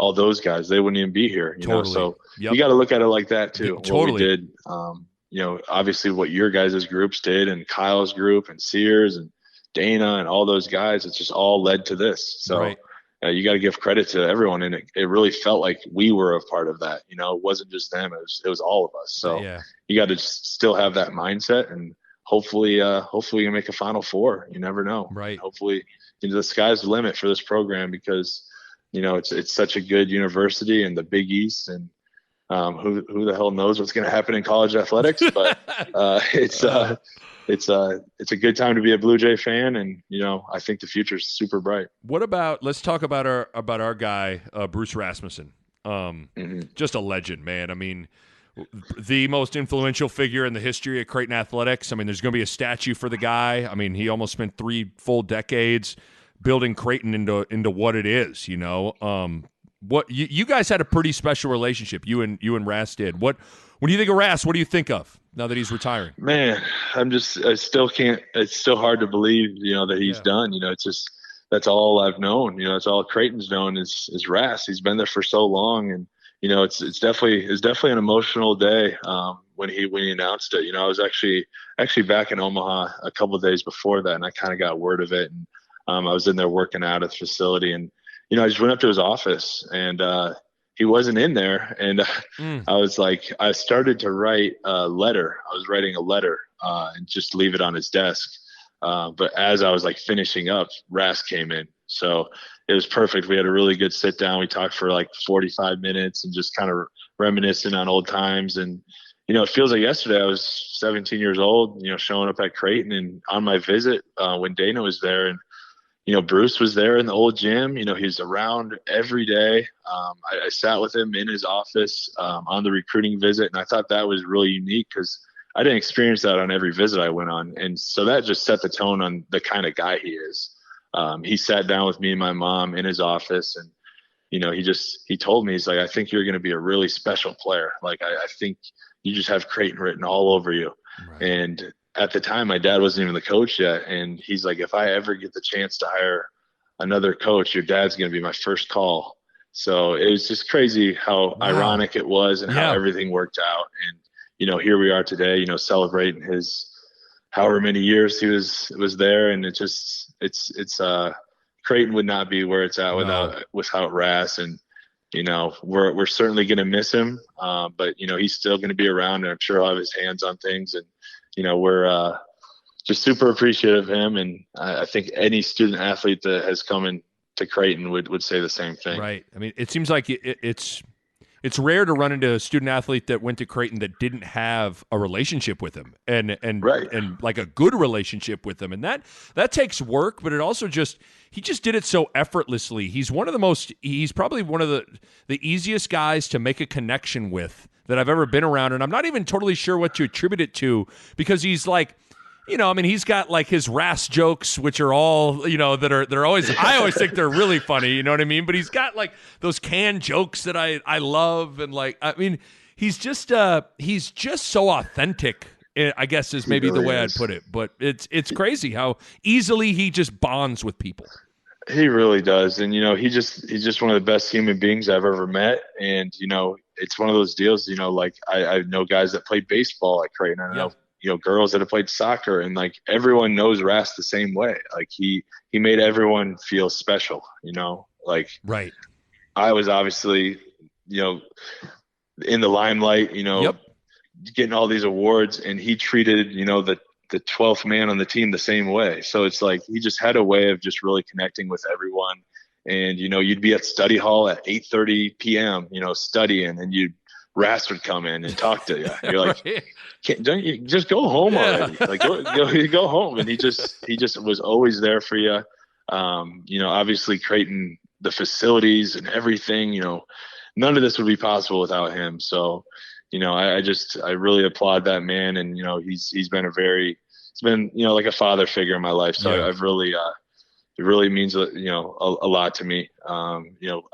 all those guys. They wouldn't even be here, Totally. So Yep. You got to look at it like that too. Totally. What we did, obviously what your guys' groups did, and Kyle's group and Sears and Dana and all those guys, it's just all led to this. So Right. You got to give credit to everyone. And it really felt like we were a part of that. It wasn't just them. It was all of us. So You got to still have that mindset, and hopefully you make a Final Four. You never know. Right. Hopefully the sky's the limit for this program because, it's such a good university in the Big East, and who the hell knows what's going to happen in college athletics, but it's a good time to be a Blue Jay fan, and I think the future is super bright. Let's talk about our guy Bruce Rasmussen. Just a legend, man. I mean, the most influential figure in the history of Creighton athletics. I mean, there's going to be a statue for the guy. I mean, he almost spent 3 full decades building Creighton into what it is. What you guys had a pretty special relationship. You and Ras did. When you think of Ras, what do you think of now that he's retiring? Man, I still can't. It's still hard to believe, that he's done. It's just that's all I've known. It's all Creighton's known is Ras. He's been there for so long, and it's definitely an emotional day when he announced it. I was actually back in Omaha a couple of days before that, and I kind of got word of it, and I was in there working out at the facility, and I just went up to his office, and he wasn't in there, and I started to write a letter. I was writing a letter and just leave it on his desk. But as I was like finishing up, Ras came in. So it was perfect. We had a really good sit down. We talked for like 45 minutes and just kind of reminiscing on old times. And, it feels like yesterday. I was 17 years old, showing up at Creighton and on my visit when Dana was there, and Bruce was there in the old gym. He's around every day. I sat with him in his office on the recruiting visit, and I thought that was really unique because I didn't experience that on every visit I went on, and so that just set the tone on the kind of guy he is. He sat down with me and my mom in his office, and he told me, he's like, I think you're going to be a really special player. Like, I think you just have Creighton written all over you. Right. And at the time, my dad wasn't even the coach yet. And he's like, if I ever get the chance to hire another coach, your dad's going to be my first call. So it was just crazy how ironic it was and how everything worked out. And, here we are today, celebrating his however many years he was there. And it's Creighton would not be where it's at without Ras, and we're certainly going to miss him, but he's still going to be around, and I'm sure he'll have his hands on things, and we're just super appreciative of him, and I think any student athlete that has come into Creighton would say the same thing. Right. I mean, it seems like it's rare to run into a student athlete that went to Creighton that didn't have a relationship with him and like a good relationship with them. And that takes work, but it also he just did it so effortlessly. He's probably one of the easiest guys to make a connection with that I've ever been around. And I'm not even totally sure what to attribute it to, because he's like, he's got like his Ras jokes, which are all, they're always, I always think they're really funny, you know what I mean? But he's got like those canned jokes that I love. And like, he's just so authentic, I guess is maybe the way I'd put it. But it's crazy how easily he just bonds with people. He really does. And, he's just one of the best human beings I've ever met. And, it's one of those deals, like I know guys that play baseball at Creighton. I know girls that have played soccer, and like everyone knows Ras the same way. Like he made everyone feel special, like right. I was obviously, in the limelight, getting all these awards, and he treated, the 12th man on the team the same way. So it's like, he just had a way of just really connecting with everyone. And, you'd be at study hall at 8:30 PM, studying, and Ras would come in and talk to you. You're like, don't you just go home already? Like, go home. And he just was always there for you. Obviously Creighton, the facilities and everything, none of this would be possible without him. So, I really applaud that man. And, he's been like a father figure in my life. So I've really, it really means, a lot to me.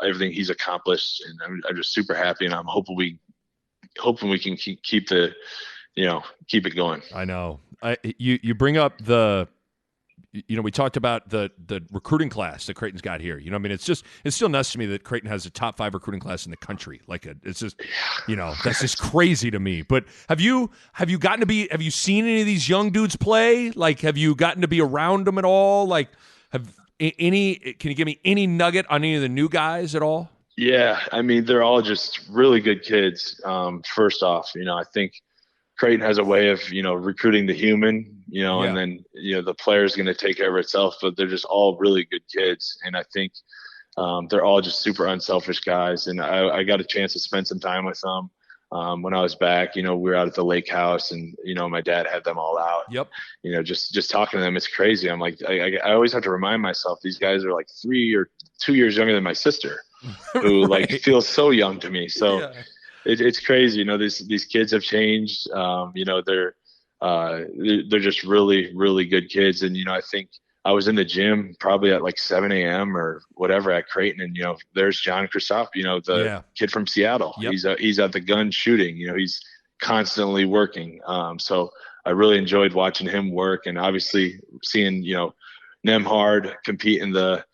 Everything he's accomplished, and I'm just super happy, and I'm hoping we can keep it going. I know. You bring up we talked about the recruiting class that Creighton's got here. It's still nuts to me that Creighton has a top 5 recruiting class in the country. It's just, that's just crazy to me. But have you seen any of these young dudes play? Like, have you gotten to be around them at all? Like, can you give me any nugget on any of the new guys at all? Yeah, they're all just really good kids. First off, I think Creighton has a way of, recruiting the human, and then, the player's going to take care of itself, but they're just all really good kids. And I think they're all just super unselfish guys. And I got a chance to spend some time with them when I was back. We were out at the lake house, and, my dad had them all out. Yep. Just talking to them, it's crazy. I'm like, I always have to remind myself, these guys are like 3 or 2 years younger than my sister. Who right. like feels so young to me. So it's crazy. These kids have changed. They're just really, really good kids. And, I think I was in the gym probably at like 7 a.m. or whatever at Creighton. And, there's John Krasop, the kid from Seattle. Yep. He's at the gun shooting, he's constantly working. So I really enjoyed watching him work, and obviously seeing, Nemhard compete in the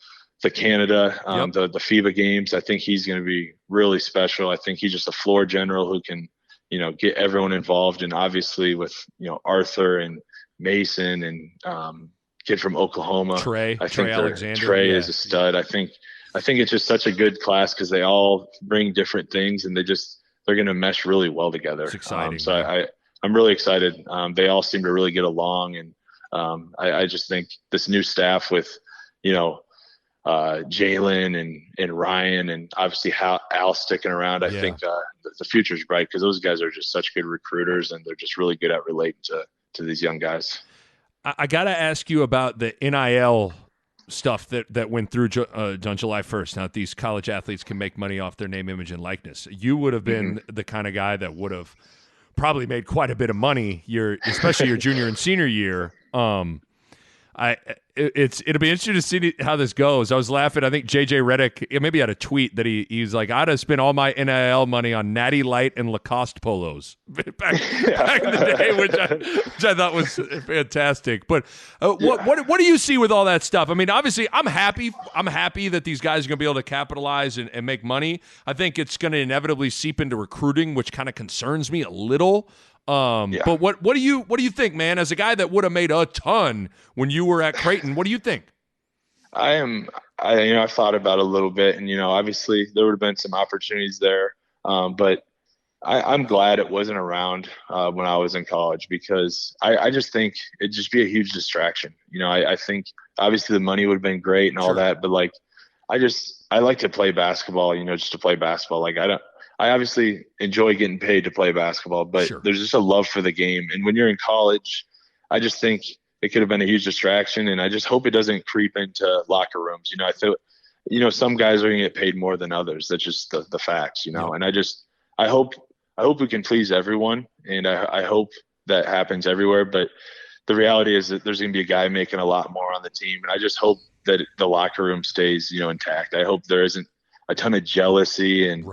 Canada, the FIBA games. I think he's going to be really special. I think he's just a floor general who can, get everyone involved. And obviously with, Arthur and Mason and kid from Oklahoma, Trey Alexander. Trey is a stud. I think it's just such a good class because they all bring different things, and they're going to mesh really well together. It's exciting. So I'm really excited. They all seem to really get along. And I just think this new staff with, Jalen and Ryan, and obviously Al sticking around. I think the future's bright because those guys are just such good recruiters, and they're just really good at relating to these young guys. I got to ask you about the NIL stuff that went through on July 1st. Now, these college athletes can make money off their name, image, and likeness. You would have been the kind of guy that would have probably made quite a bit of money, especially your junior and senior year. It'll be interesting to see how this goes. I was laughing. I think JJ Redick maybe had a tweet that he's like, I'd have spent all my NIL money on Natty Light and Lacoste polos back in the day, which I thought was fantastic. But what do you see with all that stuff? I mean, obviously, I'm happy that these guys are going to be able to capitalize and make money. I think it's going to inevitably seep into recruiting, which kind of concerns me a little. But what do you think, man? As a guy that would have made a ton when you were at Creighton, what do you think? I've thought about it a little bit, and obviously there would have been some opportunities there, but I'm glad it wasn't around when I was in college, because I just think it'd just be a huge distraction. I think obviously the money would have been great and all that, but like I like to play basketball, just to play basketball. Like I obviously enjoy getting paid to play basketball, but there's just a love for the game. And when you're in college, I just think it could have been a huge distraction. And I just hope it doesn't creep into locker rooms. I feel, some guys are going to get paid more than others. That's just the facts, and I hope we can please everyone. And I hope that happens everywhere. But the reality is that there's going to be a guy making a lot more on the team. And I just hope that the locker room stays, intact. I hope there isn't a ton of jealousy and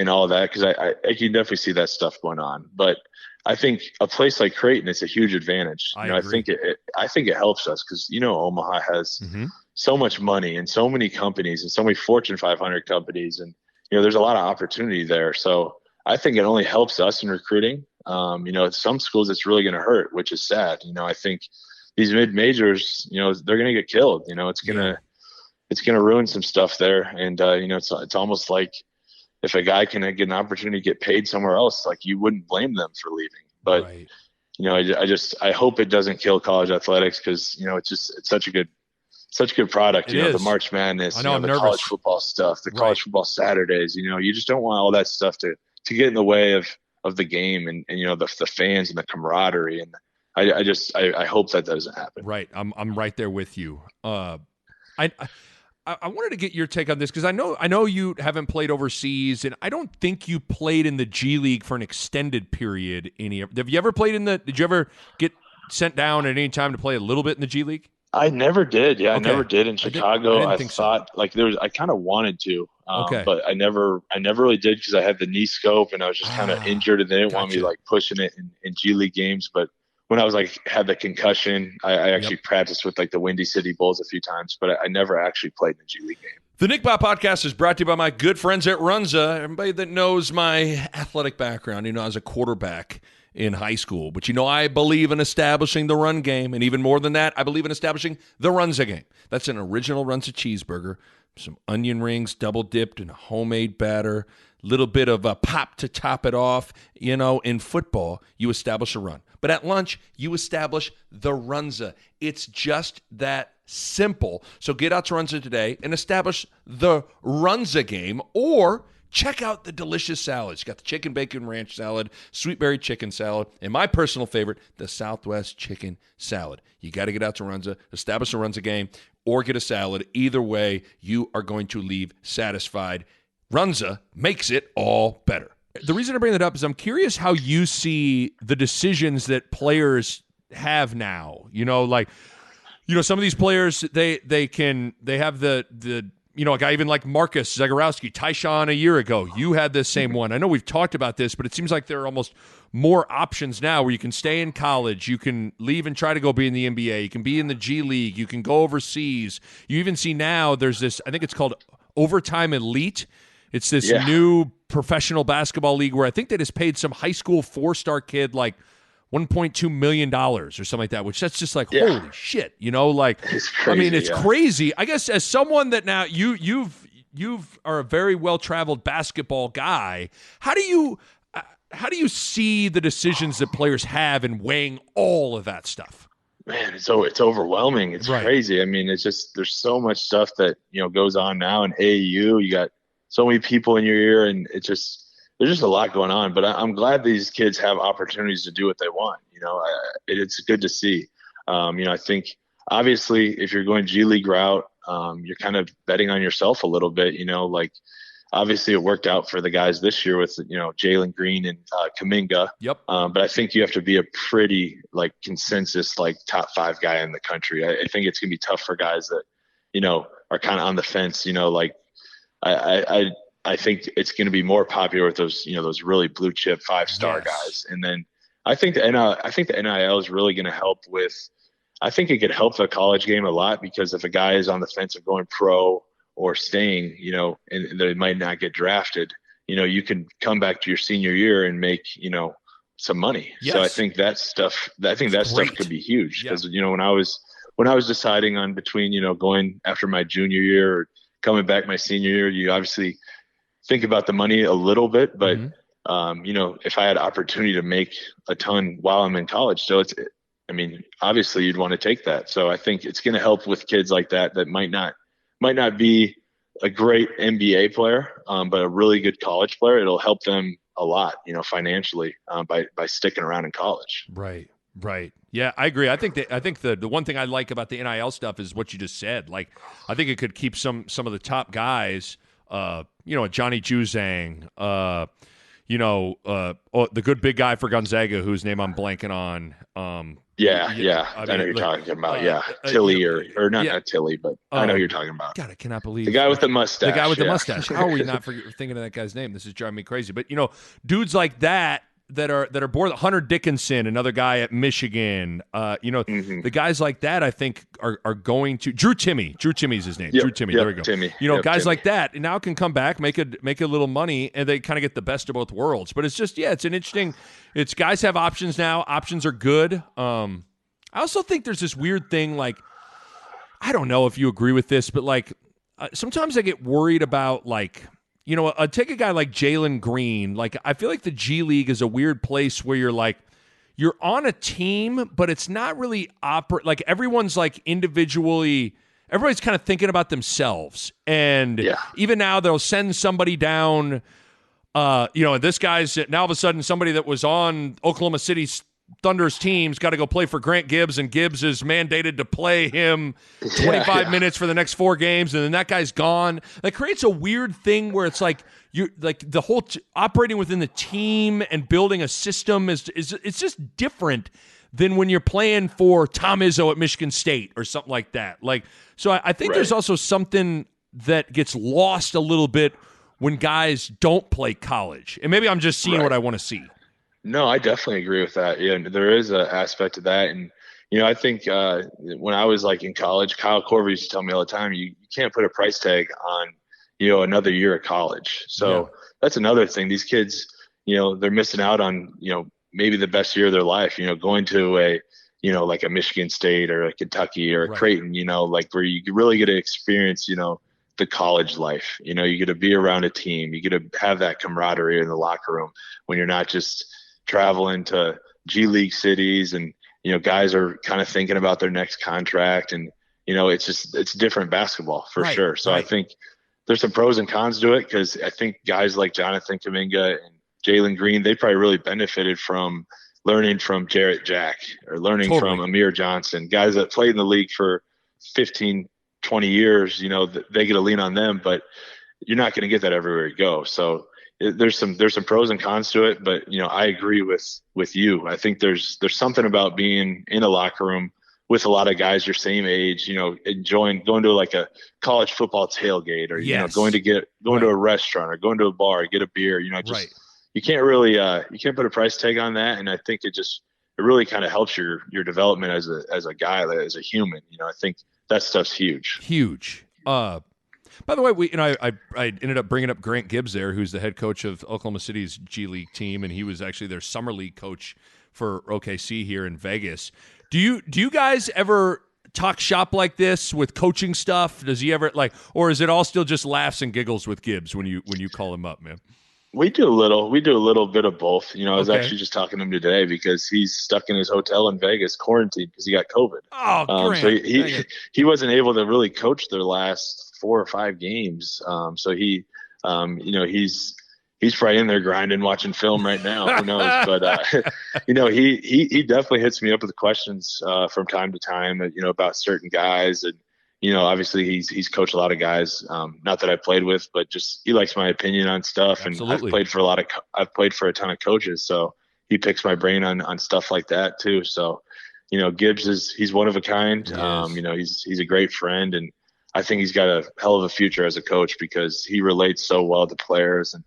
all that, because I can definitely see that stuff going on. But I think a place like Creighton is a huge advantage. I think it helps us because Omaha has so much money and so many companies and so many Fortune 500 companies, and there's a lot of opportunity there. So I think it only helps us in recruiting. Some schools it's really going to hurt, which is sad. I think these mid majors, they're going to get killed. It's going to ruin some stuff there. And, it's almost like if a guy can get an opportunity to get paid somewhere else, like you wouldn't blame them for leaving. But, I hope it doesn't kill college athletics, because, it's such a good product. The March Madness, the college football stuff, the college football Saturdays, you just don't want all that stuff to get in the way of the game and the fans and the camaraderie. And I hope that doesn't happen. Right. I'm right there with you. I wanted to get your take on this, because I know you haven't played overseas, and I don't think you played in the G League for an extended period. Have you ever played did you ever get sent down at any time to play a little bit in the G League? I never did. Yeah, okay. I never did in Chicago. I thought I kind of wanted to, but I never really did, because I had the knee scope and I was just kind of injured, and they didn't want me pushing it in G League games. But when I was had the concussion, I actually practiced with the Windy City Bulls a few times, but I never actually played in a G League game. The Nick Bahe Podcast is brought to you by my good friends at Runza. Everybody that knows my athletic background, I was a quarterback in high school, but I believe in establishing the run game, and even more than that, I believe in establishing the Runza game. That's an original Runza cheeseburger, some onion rings double dipped in a homemade batter, little bit of a pop to top it off. In football, you establish a run. But at lunch, you establish the Runza. It's just that simple. So get out to Runza today and establish the Runza game, or check out the delicious salads. You got the chicken bacon ranch salad, sweet berry chicken salad, and my personal favorite, the Southwest chicken salad. You got to get out to Runza, establish a Runza game, or get a salad. Either way, you are going to leave satisfied. Runza makes it all better. The reason I bring that up is I'm curious how you see the decisions that players have now. Some of these players, they have the a guy even like Marcus Zagorowski, Tyshawn a year ago. You had the same one. I know we've talked about this, but it seems like there are almost more options now where you can stay in college, you can leave and try to go be in the NBA, you can be in the G League, you can go overseas. You even see now there's this, I think it's called Overtime Elite. It's this new professional basketball league where I think they just paid some high school 4-star kid $1.2 million or something like that, which that's just holy shit, It's crazy, it's crazy. I guess as someone that now you are a very well-traveled basketball guy, how do you see the decisions that players have in weighing all of that stuff? Man, it's overwhelming. It's crazy. It's just, there's so much stuff that, goes on now in AAU. You got so many people in your ear, and it's there's just a lot going on. But I'm glad these kids have opportunities to do what they want. It's good to see. I think obviously if you're going G League route, you're kind of betting on yourself a little bit. Like obviously it worked out for the guys this year with Jalen Green and Kuminga. Yep. But I think you have to be a pretty consensus top 5 guy in the country. I think it's gonna be tough for guys that are kind of on the fence. I think it's going to be more popular with those, those really blue chip 5-star guys. And then I think the NIL is really going to help with, I think it could help the college game a lot, because if a guy is on the fence of going pro or staying, and they might not get drafted, you can come back to your senior year and make, some money. Yes. So I think that stuff could be huge, because, when I was deciding on between, going after my junior year or coming back my senior year, you obviously think about the money a little bit, but if I had opportunity to make a ton while I'm in college, so obviously you'd want to take that. So I think it's going to help with kids like that might not be a great NBA player, but a really good college player. It'll help them a lot, financially, by sticking around in college. Right. Yeah, I agree. I think the one thing I like about the NIL stuff is what you just said. I think it could keep some of the top guys, Johnny Juzang, the good big guy for Gonzaga whose name I'm blanking on. I know who you're talking about. Tilly or not Tilly, but I know who you're talking about. God, I cannot believe the guy with the mustache. The guy with the mustache. How are we not thinking of that guy's name? This is driving me crazy. But dudes like that are born. Hunter Dickinson, another guy at Michigan. The guys like that, I think, are going to Drew Timme. Drew Timme's his name. Yep, Drew Timme. Yep, there we go. Timme. Guys Timme. like that now can come back, make a little money, and they kind of get the best of both worlds. But it's just, it's an interesting. It's guys have options now. Options are good. I also think there's this weird thing. I don't know if you agree with this, but sometimes I get worried about take a guy like Jalen Green. I feel like the G League is a weird place where you're on a team, but it's not really everyone's individually. Everybody's kind of thinking about themselves, and even now they'll send somebody down. And this guy's now all of a sudden somebody that was on Oklahoma City Thunder's team's got to go play for Grant Gibbs, and Gibbs is mandated to play him 25 minutes for the next 4 games, and then that guy's gone. That creates a weird thing where it's the whole operating within the team and building a system is it's just different than when you're playing for Tom Izzo at Michigan State or something like that. So I think there's also something that gets lost a little bit when guys don't play college, and maybe I'm just seeing what I want to see. No, I definitely agree with that. Yeah, there is an aspect to that. And, I think when I was in college, Kyle Korver used to tell me all the time, you can't put a price tag on, another year of college. So that's another thing. These kids, they're missing out on, maybe the best year of their life, going to a Michigan State or a Kentucky or a Creighton, where you really get to experience, the college life. You get to be around a team. You get to have that camaraderie in the locker room when you're not just traveling to G League cities, and guys are kind of thinking about their next contract, and it's different basketball for sure. So I think there's some pros and cons to it, because I think guys like Jonathan Kuminga and Jalen Green, they probably really benefited from learning from Jarrett Jack or learning from Amir Johnson, guys that played in the league for 15, 20 years. They get to lean on them, but you're not going to get that everywhere you go. So there's some pros and cons to it, but I agree with you. I think there's something about being in a locker room with a lot of guys your same age, going to a college football tailgate, or going to a restaurant or going to a bar, get a beer. You can't really you can't put a price tag on that, and I think it really kind of helps your development as a guy, as a human. I think that stuff's huge. By the way, I ended up bringing up Grant Gibbs there, who's the head coach of Oklahoma City's G League team, and he was actually their summer league coach for OKC here in Vegas. Do you guys ever talk shop like this with coaching stuff? Does he ever or is it all still just laughs and giggles with Gibbs when you call him up, man? We do a little bit of both. I was actually just talking to him today because he's stuck in his hotel in Vegas, quarantined because he got COVID. Oh, great. So he wasn't able to really coach their last 4 or 5 games. So he's he's probably in there grinding, watching film right now. Who knows? But he definitely hits me up with questions from time to time, about certain guys. And obviously he's coached a lot of guys, not that I played with, but just he likes my opinion on stuff. Absolutely. And I've played for a ton of coaches, so he picks my brain on stuff like that too. So Gibbs he's one of a kind. He's a great friend, and I think he's got a hell of a future as a coach because he relates so well to players and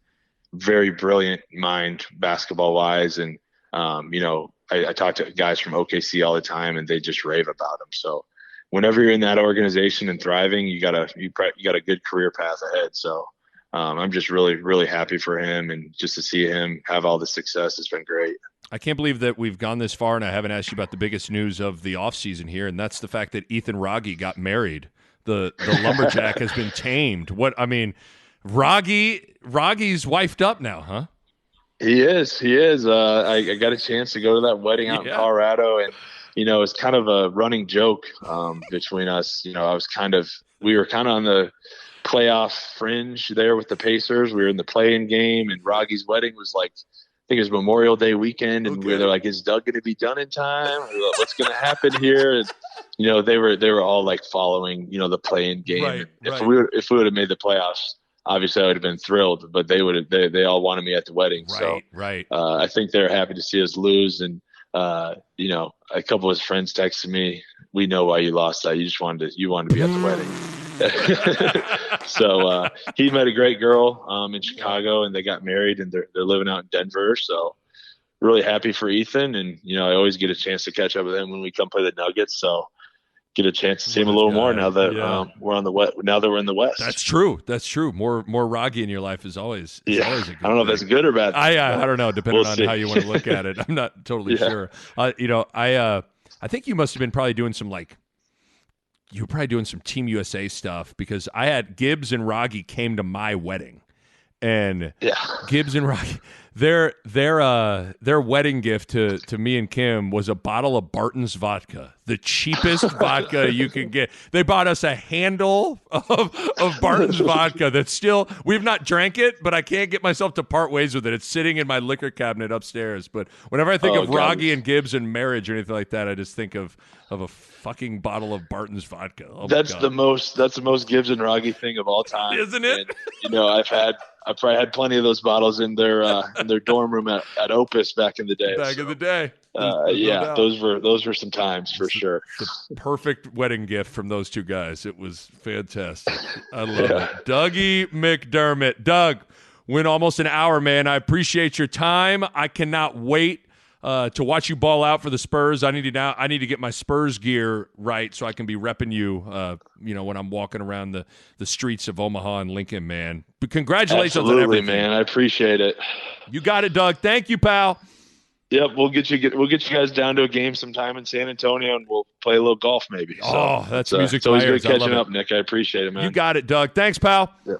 very brilliant mind basketball wise. And I talk to guys from OKC all the time, and they just rave about him. So whenever you're in that organization and thriving, you got a good career path ahead. So I'm just really, really happy for him, and just to see him have all the success has been great. I can't believe that we've gone this far, and I haven't asked you about the biggest news of the offseason here, and that's the fact that Ethan Wragge got married. The lumberjack has been tamed. Wragge's wifed up now, huh? He is. I got a chance to go to that wedding out in Colorado, and it's kind of a running joke between us. We were kind of on the playoff fringe there with the Pacers. We were in the play-in game, and Wragge's wedding was like, I think it was Memorial Day weekend, and we were like, is Doug going to be done in time? What's going to happen here? And they were all like following the play-in game. Right, if we would have made the playoffs, obviously I would have been thrilled. But they all wanted me at the wedding. Right. I think they're happy to see us lose. And a couple of his friends texted me, "We know why you lost that. You wanted to be at the wedding." So he met a great girl in Chicago, and they got married, and they're living out in Denver. So really happy for Ethan, and I always get a chance to catch up with him when we come play the Nuggets. So get a chance to see him a little more now that we're on the West. Now that we're in the West, that's true. More Wragge in your life is always a good I don't know if that's good or bad. I don't know, depending on how you want to look at it. I'm not totally sure. I think you must have been probably doing some you were probably doing some Team USA stuff, because I had Gibbs and Wragge came to my wedding, and Gibbs and Wragge, their wedding gift to me and Kim was a bottle of Barton's vodka, the cheapest vodka you could get. They bought us a handle of Barton's vodka that still, we've not drank it, but I can't get myself to part ways with it. It's sitting in my liquor cabinet upstairs. But whenever I think of Wragge and Gibbs and marriage or anything like that, I just think of a fucking bottle of Barton's vodka. That's the most Gibbs and Wragge thing of all time, isn't it? And, I've probably had plenty of those bottles in their dorm room at Opus back in the day. Those were some times for sure. The perfect wedding gift from those two guys. It was fantastic. I love it. Dougie McDermott. Doug, went almost an hour, man. I appreciate your time. I cannot wait to watch you ball out for the Spurs. I need to get my Spurs gear right so I can be repping you, when I'm walking around the streets of Omaha and Lincoln, man. But congratulations on everything, man. I appreciate it. You got it, Doug. Thank you, pal. Yep, we'll get you guys down to a game sometime in San Antonio, and we'll play a little golf maybe. So, that's music. It's always good catching up, Nick. I appreciate it, man. You got it, Doug. Thanks, pal. Yeah.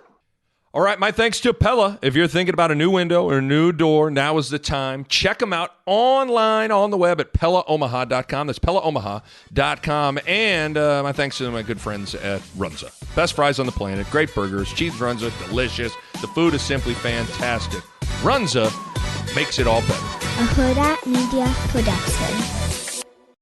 All right, my thanks to Pella. If you're thinking about a new window or a new door, now is the time. Check them out online on the web at PellaOmaha.com. That's PellaOmaha.com. And my thanks to my good friends at Runza. Best fries on the planet, great burgers, cheese Runza, delicious. The food is simply fantastic. Runza makes it all better. A Huda Media Production.